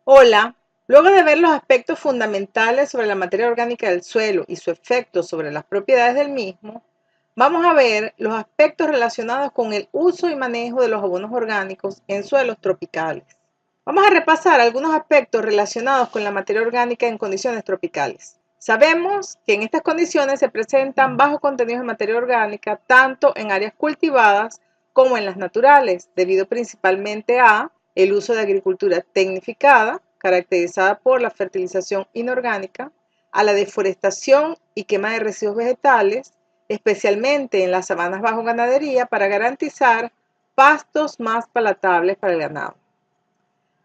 Hola, luego de ver los aspectos fundamentales sobre la materia orgánica del suelo y su efecto sobre las propiedades del mismo, vamos a ver los aspectos relacionados con el uso y manejo de los abonos orgánicos en suelos tropicales. Vamos a repasar algunos aspectos relacionados con la materia orgánica en condiciones tropicales. Sabemos que en estas condiciones se presentan bajos contenidos de materia orgánica tanto en áreas cultivadas como en las naturales, debido principalmente a el uso de agricultura tecnificada, caracterizada por la fertilización inorgánica, a la deforestación y quema de residuos vegetales, especialmente en las sabanas bajo ganadería, para garantizar pastos más palatables para el ganado.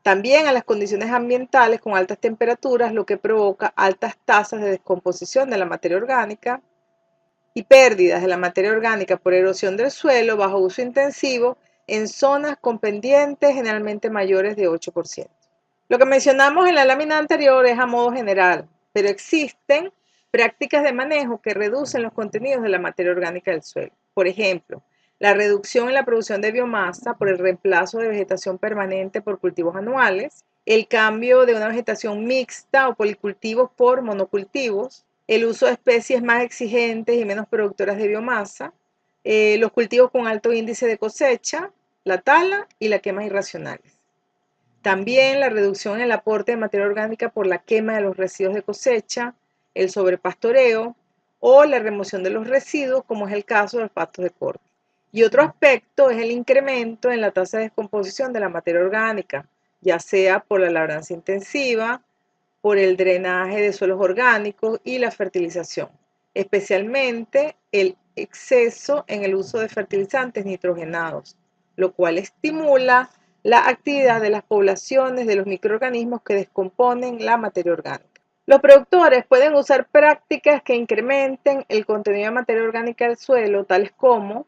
También a las condiciones ambientales con altas temperaturas, lo que provoca altas tasas de descomposición de la materia orgánica y pérdidas de la materia orgánica por erosión del suelo bajo uso intensivo en zonas con pendientes generalmente mayores de 8%. Lo que mencionamos en la lámina anterior es a modo general, pero existen prácticas de manejo que reducen los contenidos de la materia orgánica del suelo. Por ejemplo, la reducción en la producción de biomasa por el reemplazo de vegetación permanente por cultivos anuales, el cambio de una vegetación mixta o policultivos por monocultivos, el uso de especies más exigentes y menos productoras de biomasa, los cultivos con alto índice de cosecha, la tala y la quema irracionales. También la reducción en el aporte de materia orgánica por la quema de los residuos de cosecha, el sobrepastoreo o la remoción de los residuos, como es el caso de los pastos de corte. Y otro aspecto es el incremento en la tasa de descomposición de la materia orgánica, ya sea por la labranza intensiva, por el drenaje de suelos orgánicos y la fertilización, especialmente el exceso en el uso de fertilizantes nitrogenados, lo cual estimula la actividad de las poblaciones de los microorganismos que descomponen la materia orgánica. Los productores pueden usar prácticas que incrementen el contenido de materia orgánica del suelo, tales como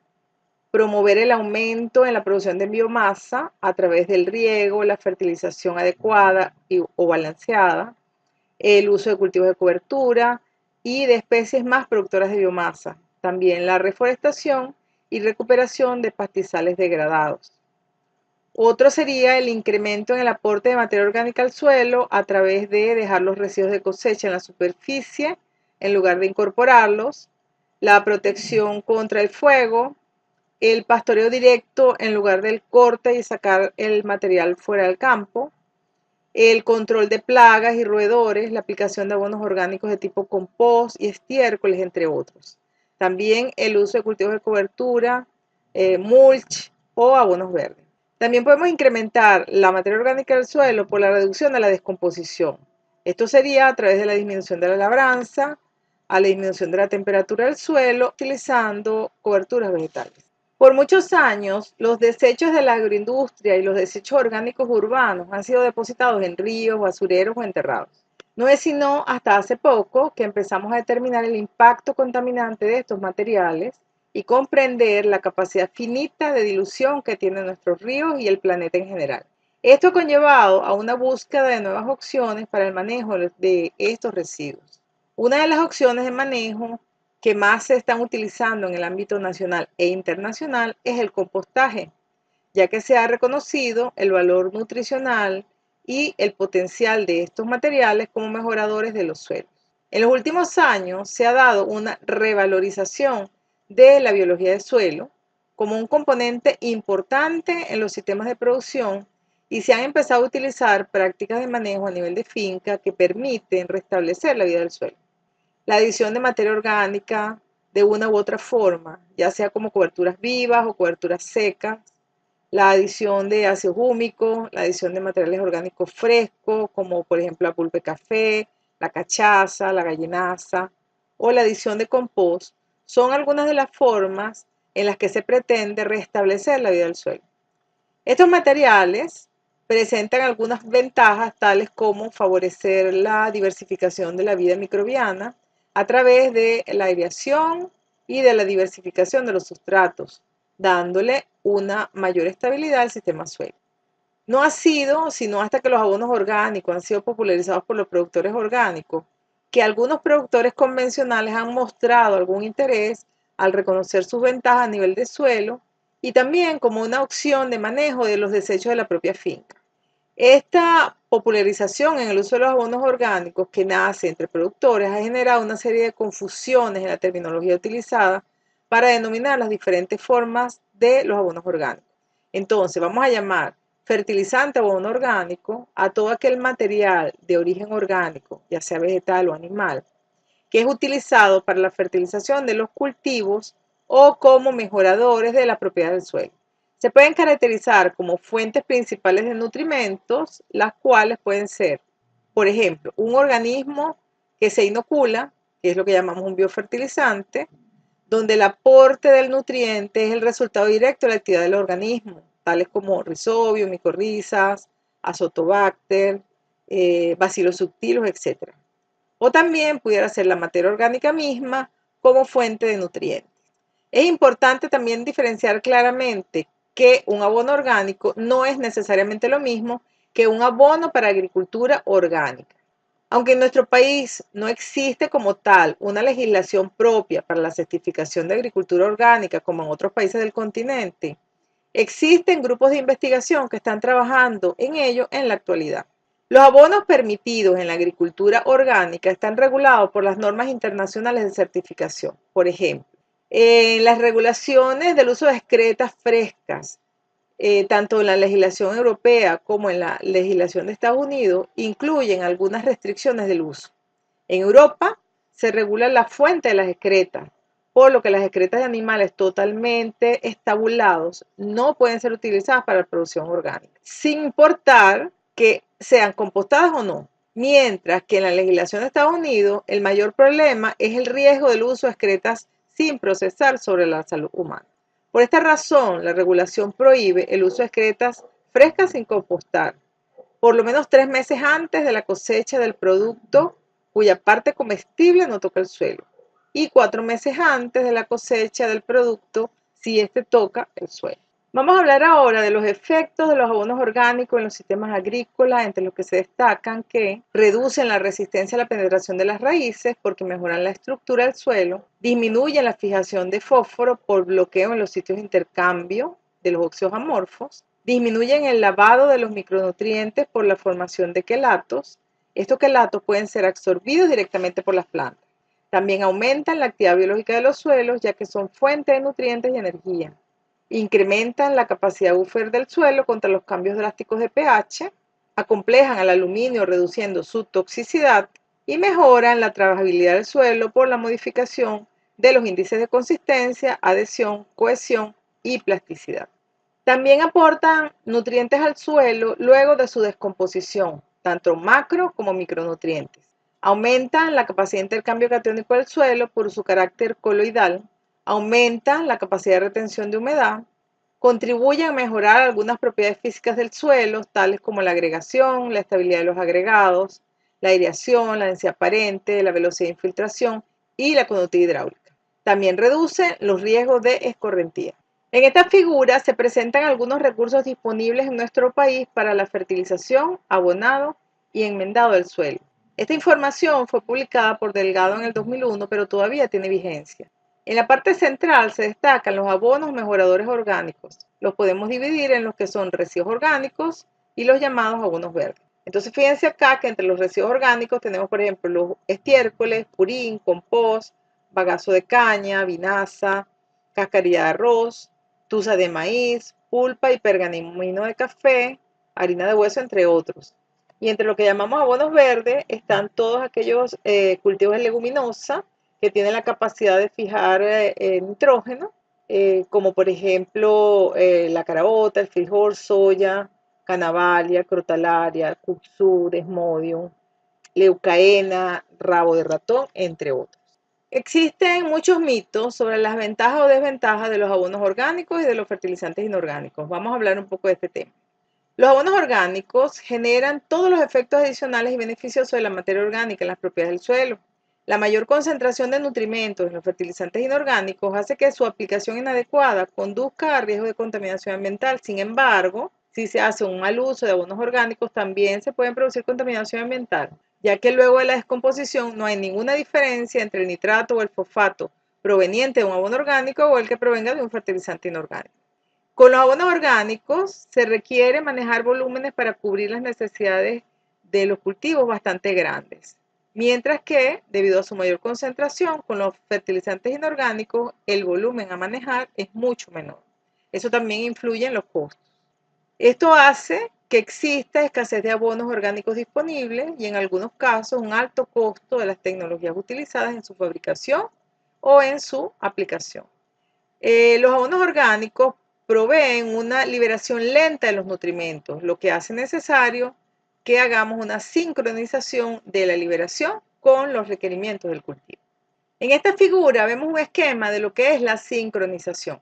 promover el aumento en la producción de biomasa a través del riego, la fertilización adecuada o balanceada, el uso de cultivos de cobertura y de especies más productoras de biomasa. También la reforestación y recuperación de pastizales degradados. Otro sería el incremento en el aporte de materia orgánica al suelo a través de dejar los residuos de cosecha en la superficie en lugar de incorporarlos, la protección contra el fuego, el pastoreo directo en lugar del corte y sacar el material fuera del campo, el control de plagas y roedores, la aplicación de abonos orgánicos de tipo compost y estiércoles, entre otros. También el uso de cultivos de cobertura, mulch o abonos verdes. También podemos incrementar la materia orgánica del suelo por la reducción de la descomposición. Esto sería a través de la disminución de la labranza, a la disminución de la temperatura del suelo, utilizando coberturas vegetales. Por muchos años, los desechos de la agroindustria y los desechos orgánicos urbanos han sido depositados en ríos, basureros o enterrados. No es sino hasta hace poco que empezamos a determinar el impacto contaminante de estos materiales y comprender la capacidad finita de dilución que tienen nuestros ríos y el planeta en general. Esto ha conllevado a una búsqueda de nuevas opciones para el manejo de estos residuos. Una de las opciones de manejo que más se están utilizando en el ámbito nacional e internacional es el compostaje, ya que se ha reconocido el valor nutricional y el potencial de estos materiales como mejoradores de los suelos. En los últimos años se ha dado una revalorización de la biología del suelo como un componente importante en los sistemas de producción y se han empezado a utilizar prácticas de manejo a nivel de finca que permiten restablecer la vida del suelo. La adición de materia orgánica de una u otra forma, ya sea como coberturas vivas o coberturas secas, la adición de ácidos húmicos, la adición de materiales orgánicos frescos, como por ejemplo la pulpa de café, la cachaza, la gallinaza, o la adición de compost, son algunas de las formas en las que se pretende restablecer la vida del suelo. Estos materiales presentan algunas ventajas tales como favorecer la diversificación de la vida microbiana a través de la aireación y de la diversificación de los sustratos, dándole una mayor estabilidad al sistema suelo. No ha sido sino hasta que los abonos orgánicos han sido popularizados por los productores orgánicos que algunos productores convencionales han mostrado algún interés al reconocer sus ventajas a nivel de suelo y también como una opción de manejo de los desechos de la propia finca. Esta popularización en el uso de los abonos orgánicos que nace entre productores ha generado una serie de confusiones en la terminología utilizada para denominar las diferentes formas de los abonos orgánicos. Entonces, vamos a llamar fertilizante abono orgánico a todo aquel material de origen orgánico, ya sea vegetal o animal, que es utilizado para la fertilización de los cultivos o como mejoradores de la propiedad del suelo. Se pueden caracterizar como fuentes principales de nutrimentos, las cuales pueden ser, por ejemplo, un organismo que se inocula, que es lo que llamamos un biofertilizante, donde el aporte del nutriente es el resultado directo de la actividad del organismo, tales como rizobio, micorrizas, azotobacter, bacilos subtilos, etc. O también pudiera ser la materia orgánica misma como fuente de nutrientes. Es importante también diferenciar claramente que un abono orgánico no es necesariamente lo mismo que un abono para agricultura orgánica. Aunque en nuestro país no existe como tal una legislación propia para la certificación de agricultura orgánica como en otros países del continente, existen grupos de investigación que están trabajando en ello en la actualidad. Los abonos permitidos en la agricultura orgánica están regulados por las normas internacionales de certificación. Por ejemplo, en las regulaciones del uso de excretas frescas, tanto en la legislación europea como en la legislación de Estados Unidos, incluyen algunas restricciones del uso. En Europa se regula la fuente de las excretas, por lo que las excretas de animales totalmente estabulados no pueden ser utilizadas para la producción orgánica, sin importar que sean compostadas o no. Mientras que en la legislación de Estados Unidos el mayor problema es el riesgo del uso de excretas sin procesar sobre la salud humana. Por esta razón, la regulación prohíbe el uso de excretas frescas sin compostar, por lo menos 3 meses antes de la cosecha del producto cuya parte comestible no toca el suelo, y 4 meses antes de la cosecha del producto si éste toca el suelo. Vamos a hablar ahora de los efectos de los abonos orgánicos en los sistemas agrícolas, entre los que se destacan que reducen la resistencia a la penetración de las raíces porque mejoran la estructura del suelo, disminuyen la fijación de fósforo por bloqueo en los sitios de intercambio de los óxidos amorfos, disminuyen el lavado de los micronutrientes por la formación de quelatos. Estos quelatos pueden ser absorbidos directamente por las plantas. También aumentan la actividad biológica de los suelos, ya que son fuente de nutrientes y energía. Incrementan la capacidad buffer del suelo contra los cambios drásticos de pH, acomplejan al aluminio reduciendo su toxicidad y mejoran la trabajabilidad del suelo por la modificación de los índices de consistencia, adhesión, cohesión y plasticidad. También aportan nutrientes al suelo luego de su descomposición, tanto macro como micronutrientes. Aumentan la capacidad de intercambio catiónico del suelo por su carácter coloidal, aumentan la capacidad de retención de humedad, contribuyen a mejorar algunas propiedades físicas del suelo, tales como la agregación, la estabilidad de los agregados, la aireación, la densidad aparente, la velocidad de infiltración y la conductividad hidráulica. También reducen los riesgos de escorrentía. En esta figura se presentan algunos recursos disponibles en nuestro país para la fertilización, abonado y enmendado del suelo. Esta información fue publicada por Delgado en el 2001, pero todavía tiene vigencia. En la parte central se destacan los abonos mejoradores orgánicos. Los podemos dividir en los que son residuos orgánicos y los llamados abonos verdes. Entonces fíjense acá que entre los residuos orgánicos tenemos, por ejemplo, los estiércoles, purín, compost, bagazo de caña, vinaza, cascarilla de arroz, tusa de maíz, pulpa y pergamino de café, harina de hueso, entre otros. Y entre lo que llamamos abonos verdes están todos aquellos cultivos de leguminosa que tienen la capacidad de fijar nitrógeno, como por ejemplo la caraota, el frijol, soya, canavalia, crotalaria, kudzu, desmodium, leucaena, rabo de ratón, entre otros. Existen muchos mitos sobre las ventajas o desventajas de los abonos orgánicos y de los fertilizantes inorgánicos. Vamos a hablar un poco de este tema. Los abonos orgánicos generan todos los efectos adicionales y beneficiosos de la materia orgánica en las propiedades del suelo. La mayor concentración de nutrimentos en los fertilizantes inorgánicos hace que su aplicación inadecuada conduzca a riesgo de contaminación ambiental. Sin embargo, si se hace un mal uso de abonos orgánicos, también se puede producir contaminación ambiental, ya que luego de la descomposición no hay ninguna diferencia entre el nitrato o el fosfato proveniente de un abono orgánico o el que provenga de un fertilizante inorgánico. Con los abonos orgánicos se requiere manejar volúmenes para cubrir las necesidades de los cultivos bastante grandes. Mientras que, debido a su mayor concentración con los fertilizantes inorgánicos, el volumen a manejar es mucho menor. Eso también influye en los costos. Esto hace que exista escasez de abonos orgánicos disponibles y en algunos casos un alto costo de las tecnologías utilizadas en su fabricación o en su aplicación. Los abonos orgánicos proveen una liberación lenta de los nutrimentos, lo que hace necesario que hagamos una sincronización de la liberación con los requerimientos del cultivo. En esta figura vemos un esquema de lo que es la sincronización.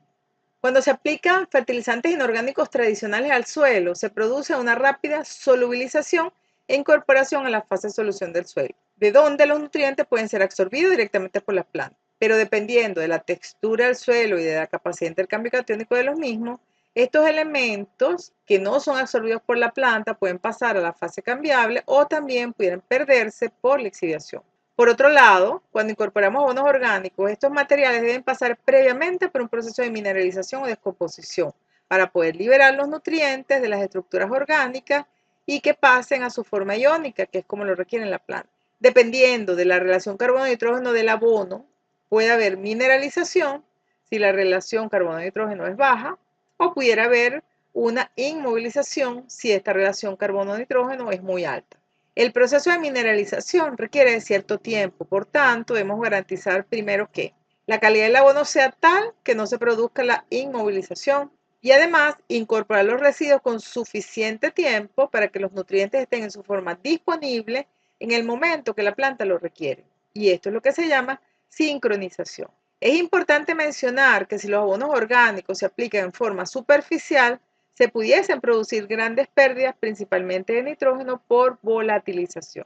Cuando se aplican fertilizantes inorgánicos tradicionales al suelo, se produce una rápida solubilización e incorporación a la fase de solución del suelo, de donde los nutrientes pueden ser absorbidos directamente por las plantas. Pero dependiendo de la textura del suelo y de la capacidad de intercambio catiónico de los mismos, estos elementos que no son absorbidos por la planta pueden pasar a la fase cambiable o también pueden perderse por la exhibición. Por otro lado, cuando incorporamos abonos orgánicos, estos materiales deben pasar previamente por un proceso de mineralización o descomposición para poder liberar los nutrientes de las estructuras orgánicas y que pasen a su forma iónica, que es como lo requiere la planta. Dependiendo de la relación carbono-nitrógeno del abono, puede haber mineralización si la relación carbono-nitrógeno es baja, o pudiera haber una inmovilización si esta relación carbono-nitrógeno es muy alta. El proceso de mineralización requiere de cierto tiempo, por tanto, debemos garantizar primero que la calidad del abono sea tal que no se produzca la inmovilización y además incorporar los residuos con suficiente tiempo para que los nutrientes estén en su forma disponible en el momento que la planta lo requiere. Y esto es lo que se llama sincronización. Es importante mencionar que si los abonos orgánicos se aplican en forma superficial, se pudiesen producir grandes pérdidas, principalmente de nitrógeno, por volatilización.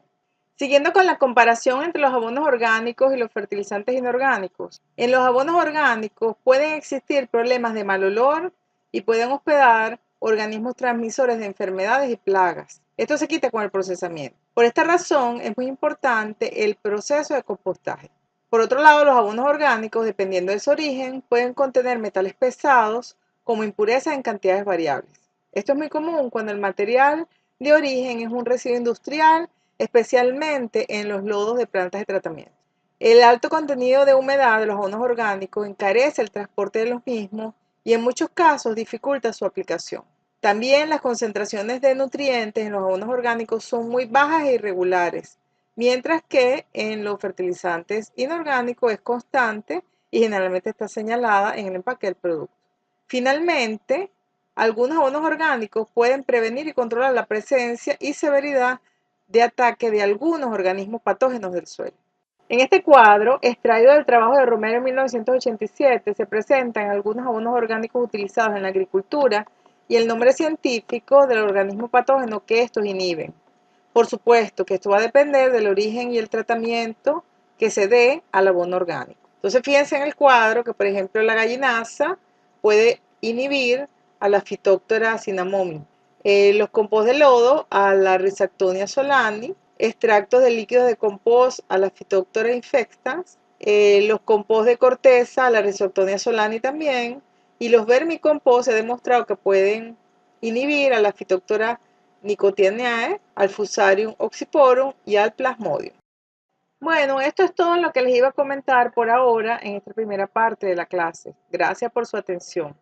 Siguiendo con la comparación entre los abonos orgánicos y los fertilizantes inorgánicos. En los abonos orgánicos pueden existir problemas de mal olor y pueden hospedar organismos transmisores de enfermedades y plagas. Esto se quita con el procesamiento. Por esta razón es muy importante el proceso de compostaje. Por otro lado, los abonos orgánicos, dependiendo de su origen, pueden contener metales pesados como impurezas en cantidades variables. Esto es muy común cuando el material de origen es un residuo industrial, especialmente en los lodos de plantas de tratamiento. El alto contenido de humedad de los abonos orgánicos encarece el transporte de los mismos y en muchos casos dificulta su aplicación. También las concentraciones de nutrientes en los abonos orgánicos son muy bajas e irregulares, mientras que en los fertilizantes inorgánicos es constante y generalmente está señalada en el empaque del producto. Finalmente, algunos abonos orgánicos pueden prevenir y controlar la presencia y severidad de ataque de algunos organismos patógenos del suelo. En este cuadro, extraído del trabajo de Romero en 1987, se presentan algunos abonos orgánicos utilizados en la agricultura y el nombre científico del organismo patógeno que estos inhiben. Por supuesto que esto va a depender del origen y el tratamiento que se dé al abono orgánico. Entonces, fíjense en el cuadro que, por ejemplo, la gallinaza puede inhibir a la Phytophthora cinnamomum, los compost de lodo a la Rhizoctonia solani, extractos de líquidos de compost a la Phytophthora infectans, los compost de corteza a la Rhizoctonia solani también, y los vermicompost se ha demostrado que pueden inhibir a la Phytophthora nicotianae, al Fusarium oxyporum y al Plasmodium. Bueno, esto es todo lo que les iba a comentar por ahora en esta primera parte de la clase. Gracias por su atención.